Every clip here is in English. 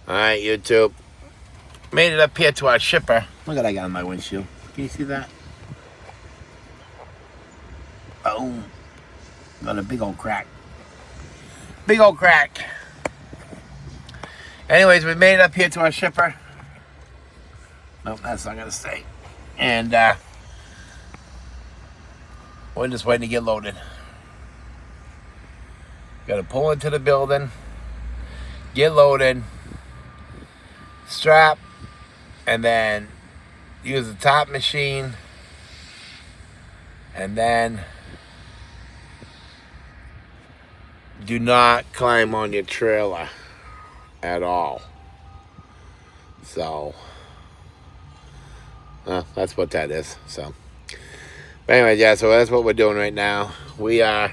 Alright, YouTube. Made it up here to our shipper. Look what I got on my windshield. Can you see that? Boom. Got a big old crack. Big old crack. Anyways, we made it up here to our shipper. Nope, that's not gonna stay. And we're just waiting to get loaded. Gotta pull into the building, get loaded, strap, and then use the top machine, and then do not climb on your trailer at all. So that's what that is. So but anyway, yeah, so that's what we're doing right now. We are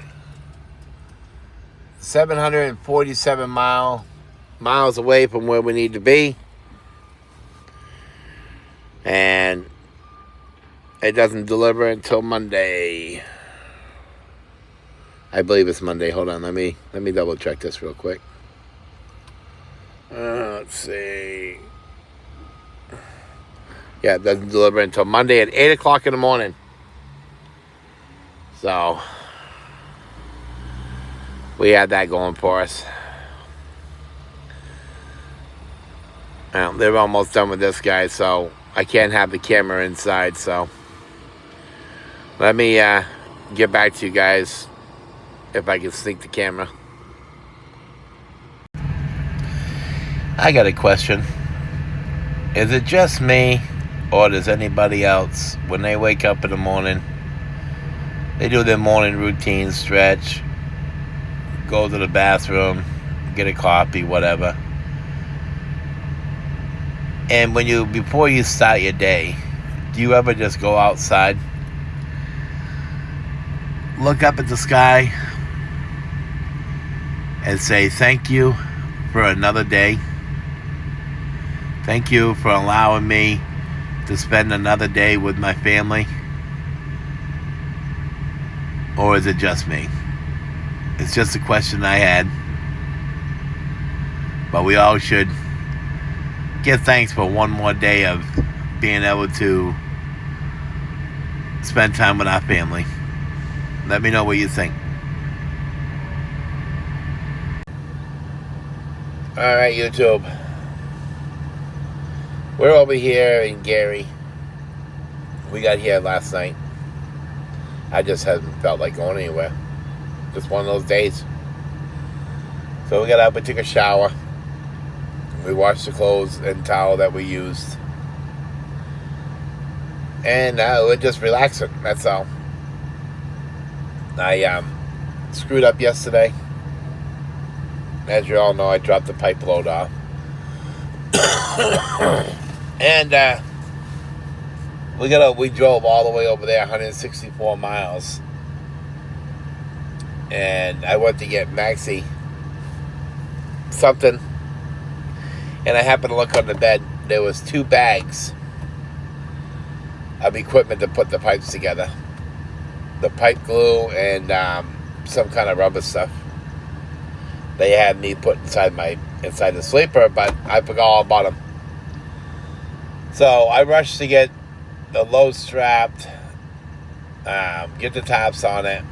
747 miles away from where we need to be. And it doesn't deliver until Monday. I believe it's Monday. Hold on, let me double check this real quick. Let's see. Yeah, it doesn't deliver until Monday at 8 o'clock in the morning. So we had that going for us. They're almost done with this guy, so I can't have the camera inside. So let me get back to you guys if I can sneak the camera. I got a question. Is it just me, or does anybody else, when they wake up in the morning, they do their morning routine, stretch, go to the bathroom, get a coffee, whatever. And before you start your day, do you ever just go outside, look up at the sky, and say thank you for another day? Thank you for allowing me to spend another day with my family? Or is it just me? It's just a question I had. But we all should give thanks for one more day of being able to spend time with our family. Let me know what you think. Alright, YouTube. We're over here in Gary. We got here last night. I just haven't felt like going anywhere. Just one of those days. So we got up and took a shower. We washed the clothes and towel that we used. And we're just relaxing, that's all. I screwed up yesterday. As you all know, I dropped the pipe load off. And we drove all the way over there, 164 miles. And I went to get Maxie something. And I happened to look on the bed. There was 2 bags of equipment to put the pipes together. The pipe glue and some kind of rubber stuff. They had me put inside the sleeper, but I forgot all about them. So I rushed to get the load strapped, get the tops on it,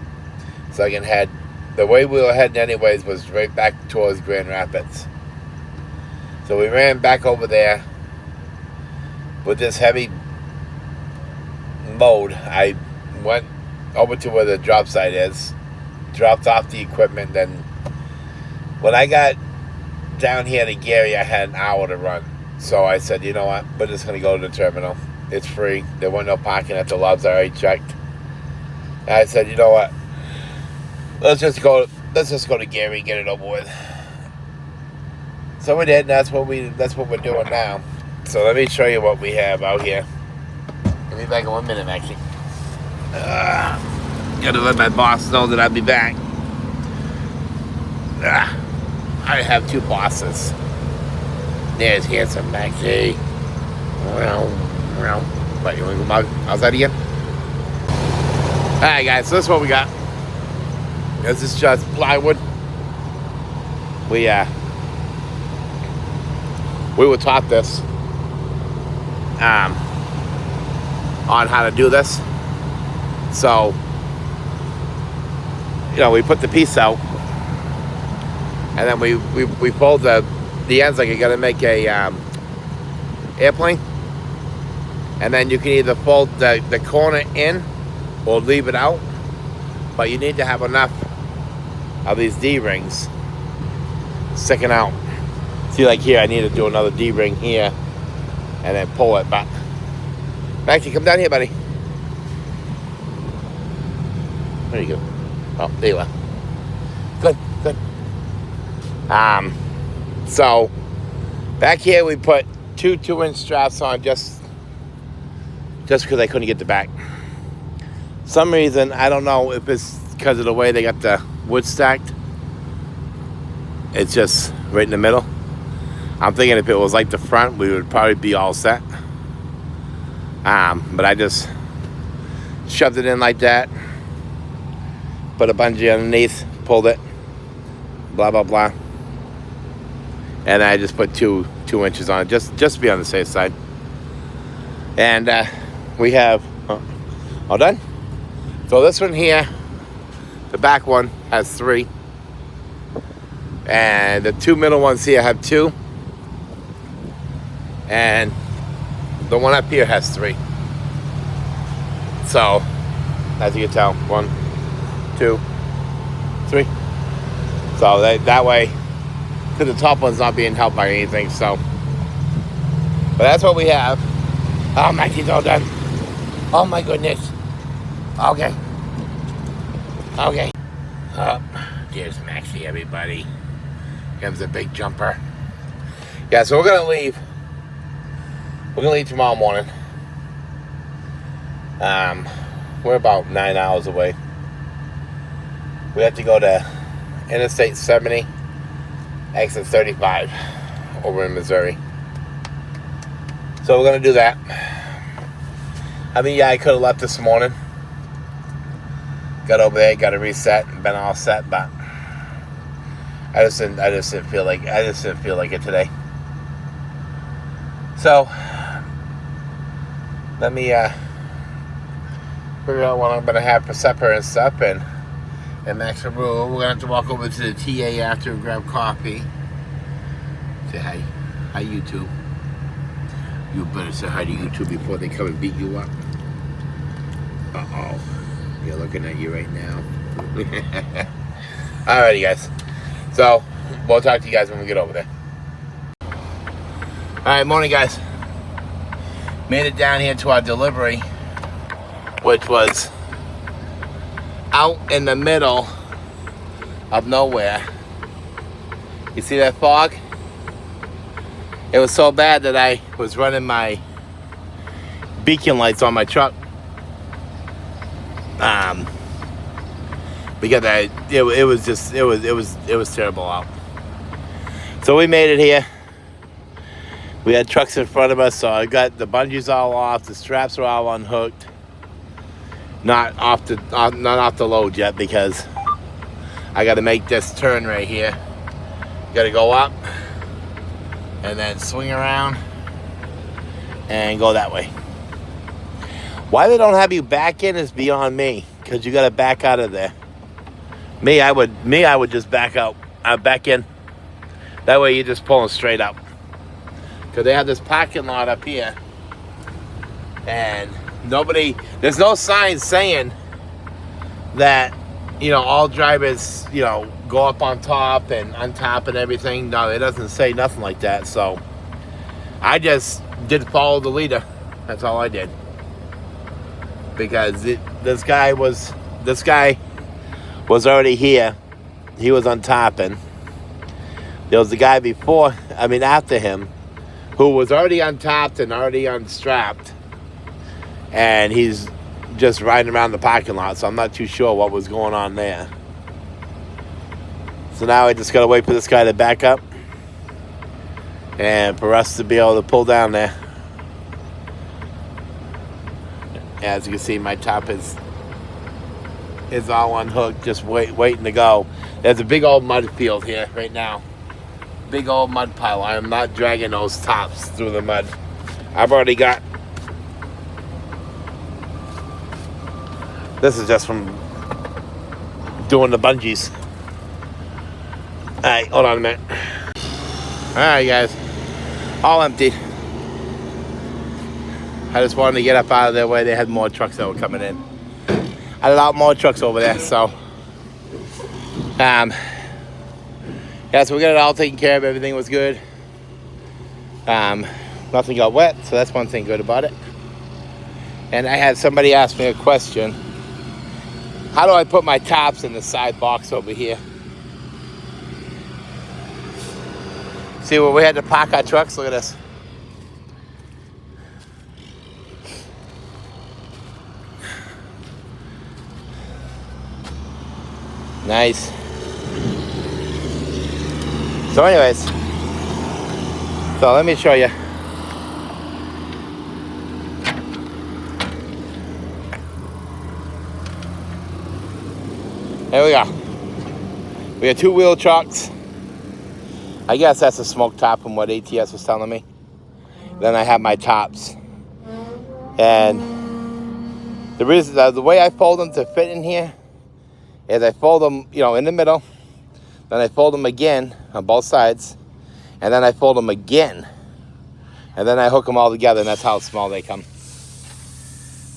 so I can head. The way we were heading anyways was right back towards Grand Rapids. So we ran back over there with this heavy load. I went over to where the drop site is, dropped off the equipment. Then when I got down here to Gary, I had an hour to run. So I said, you know what, we're just going to go to the terminal. It's free. There wasn't no parking at the lobs. I already checked. And I said, you know what, let's just go to Gary and get it over with. So we did, and that's what we're doing now. So let me show you what we have out here. I'll be back in 1 minute, actually. Gotta let my boss know that I'll be back. I have 2 bosses. There's handsome Maxie. What, you want to go outside again? Alright guys, so this is what we got. This is just plywood. We we were taught this on how to do this. So, you know, we put the piece out, and then we fold the ends like you're gonna make a airplane, and then you can either fold the corner in or leave it out, but you need to have enough of these D-rings sticking out. See, like here, I need to do another D-ring here, and then pull it back. Maxie, come down here, buddy. There you go. Oh, there you are. Good, good. So, back here we put two 2-inch straps on just because I couldn't get the back. Some reason, I don't know if it's because of the way they got the wood stacked. It's just right in the middle. I'm thinking if it was like the front, we would probably be all set. But I just shoved it in like that. Put a bungee underneath, pulled it, blah, blah, blah. And I just put two inches on it, just to be on the safe side. And we have, all done? So this one here, the back one has 3. And the 2 middle ones here have 2. And the one up here has 3. So, as you can tell, 1, 2, 3. So that way, because the top one's not being helped by anything, so. But that's what we have. Oh, Maxie's all done. Oh my goodness. Okay. Okay. Oh, there's Maxie, everybody. Here comes a big jumper. Yeah, so we're gonna leave. We're gonna leave tomorrow morning. We're about 9 hours away. We have to go to Interstate 70, exit 35, over in Missouri. So we're gonna do that. I mean, yeah, I could have left this morning. Got over there, got to reset, and been all set, but I just didn't feel like it today. So let me figure out what I'm gonna have for supper and stuff, and Max and Rue. We're gonna have to walk over to the TA after and grab coffee. Say hi. Hi, YouTube. You better say hi to YouTube before they come and beat you up. Uh-oh. They're looking at you right now. Alrighty, guys. So, we'll talk to you guys when we get over there. Alright, morning, guys. Made it down here to our delivery, which was out in the middle of nowhere. You see that fog? It was so bad that I was running my beacon lights on my truck. Because it was terrible out. So we made it here. We had trucks in front of us, so I got the bungees all off, the straps are all unhooked. Not off the load yet, because I got to make this turn right here. Got to go up and then swing around and go that way. Why they don't have you back in is beyond me, because you got to back out of there. I would just back out, back in. That way you're just pulling straight up. Because they have this parking lot up here, and there's no sign saying that, you know, all drivers, you know, go up on top and untop and everything. No, it doesn't say nothing like that. So I just did follow the leader. That's all I did. Because this guy was already here. He was untopping. There was the guy after him, who was already untopped and already unstrapped. And he's just riding around the parking lot, so I'm not too sure what was going on there. So now I just gotta wait for this guy to back up and for us to be able to pull down there. As you can see, my top is all unhooked, just waiting to go. There's a big old mud field here right now. big old mud pile. I am not dragging those tops through the mud. I've already got... This is just from doing the bungees. Alright, hold on a minute. Alright, guys. All empty. I just wanted to get up out of their way. They had more trucks that were coming in. I had a lot more trucks over there, so... Yeah, so we got it all taken care of. Everything was good. Nothing got wet, so that's one thing good about it. And I had somebody ask me a question. How do I put my tops in the side box over here? See where we had to park our trucks? Look at this. Nice. So anyways, so let me show you. There we go. We have 2-wheel trucks. I guess that's a smoke top from what ATS was telling me. Then I have my tops. And the reason, the way I fold them to fit in here is I fold them, in the middle. Then I fold them again on both sides. And then I fold them again. And then I hook them all together, and that's how small they come.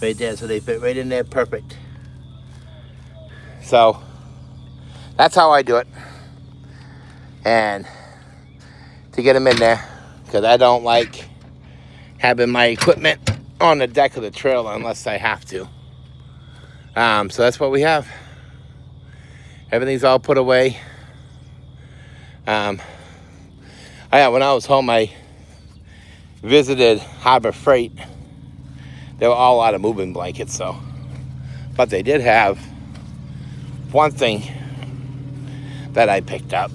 Right there, so they fit right in there perfect. So, that's how I do it. And to get them in there, because I don't like having my equipment on the deck of the trailer unless I have to. So that's what we have. Everything's all put away. When I was home, I visited Harbor Freight. They were all out of moving blankets, so. But they did have one thing that I picked up.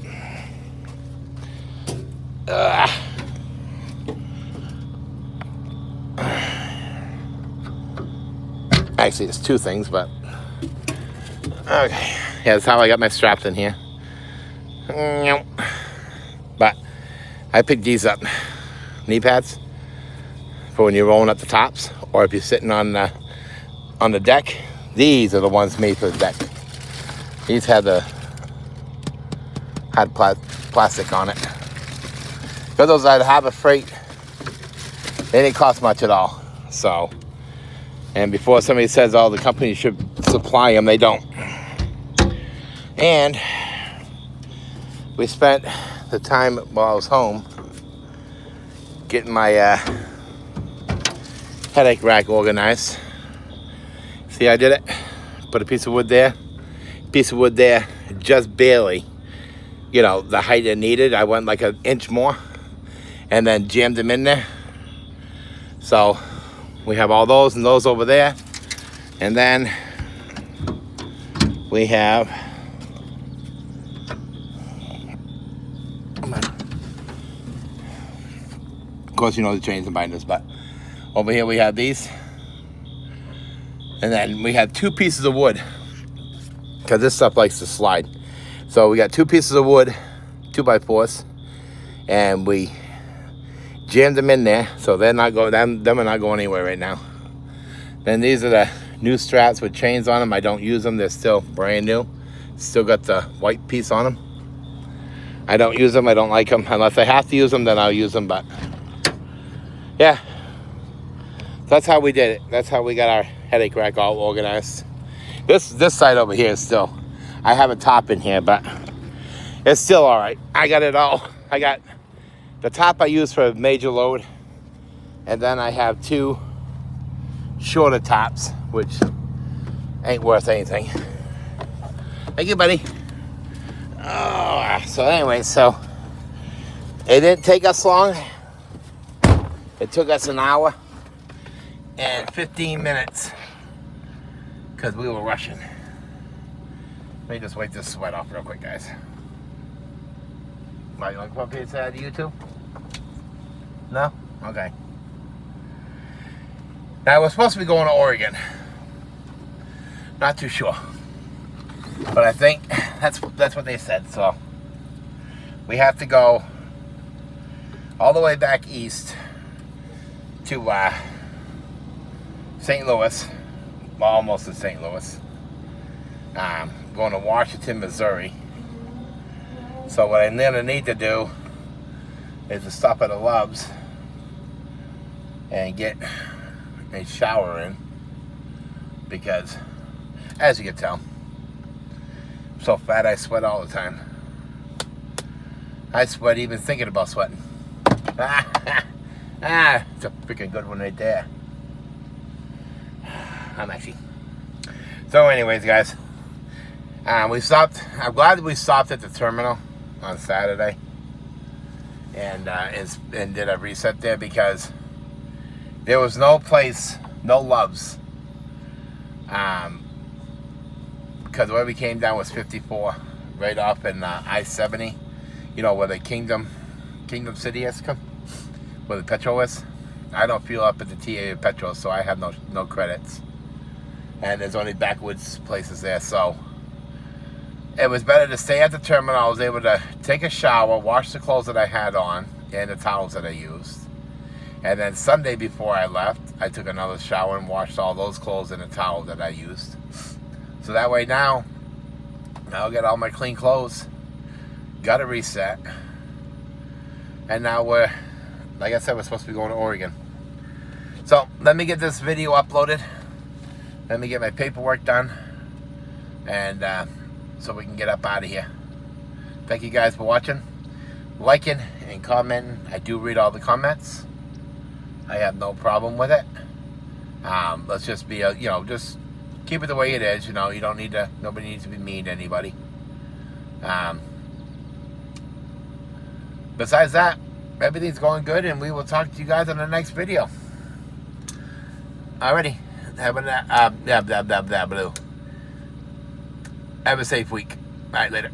Actually, it's 2 things, but okay. Yeah, that's how I got my straps in here. But I picked these up. Knee pads for when you're rolling up the tops, or if you're sitting on the deck. These are the ones made for the deck. These had plastic on it. Because those at Harbor Freight, they didn't cost much at all. So, and before somebody says, oh, the company should supply them, they don't. And we spent the time while I was home getting my headache rack organized. See, I did it. Put a piece of wood there, just barely, the height it needed. I went like an inch more and then jammed them in there. So we have all those and those over there. And then we have, of course, the chains and binders, but over here we have these. And then we have 2 pieces of wood, because this stuff likes to slide. So we got 2 pieces of wood, 2x4s, and we jammed them in there, so they're not going. Them are not going anywhere right now. Then these are the new straps with chains on them. I don't use them; they're still brand new. Still got the white piece on them. I don't use them. I don't like them unless I have to use them. Then I'll use them. But yeah. That's how we did it. That's how we got our headache rack all organized. This side over here is still, I have a top in here, but it's still all right. I got it all. I got the top I use for a major load, and then I have 2 shorter tops, which ain't worth anything. Thank you, buddy. Oh, so anyway, so it didn't take us long. It took us an hour and 15 minutes because we were rushing. Let me just wipe this sweat off real quick, guys. Why, you want to come up here and say hi to YouTube? No? Okay. Now, we're supposed to be going to Oregon. Not too sure. But I think that's what they said, so we have to go all the way back east to St. Louis. Well, almost to St. Louis. Going to Washington, Missouri. So what I'm going to need to do is to stop at a Love's and get a shower in, because as you can tell, I'm so fat I sweat all the time. I sweat even thinking about sweating. It's a freaking good one right there. I'm actually. So anyways, guys, we stopped. I'm glad we stopped at the terminal on Saturday and did a reset there, because there was no place, no Love's. Because where we came down was 54, right off in I-70. You know where the Kingdom City is, where the petrol is. I don't fuel up at the TA petrol, so I have no credits. And there's only backwoods places there, so it was better to stay at the terminal. I was able to take a shower, wash the clothes that I had on, and the towels that I used. And then Sunday before I left, I took another shower and washed all those clothes and the towel that I used. So that way now I'll get all my clean clothes. Got a reset. And now we're, like I said, we're supposed to be going to Oregon. So let me get this video uploaded. Let me get my paperwork done. And so we can get up out of here. Thank you guys for watching, liking, and commenting. I do read all the comments. I have no problem with it. Let's just be, just keep it the way it is. You don't need to, nobody needs to be mean to anybody. Besides that, everything's going good, and we will talk to you guys on the next video. Alrighty. Have a safe week. Alright, later.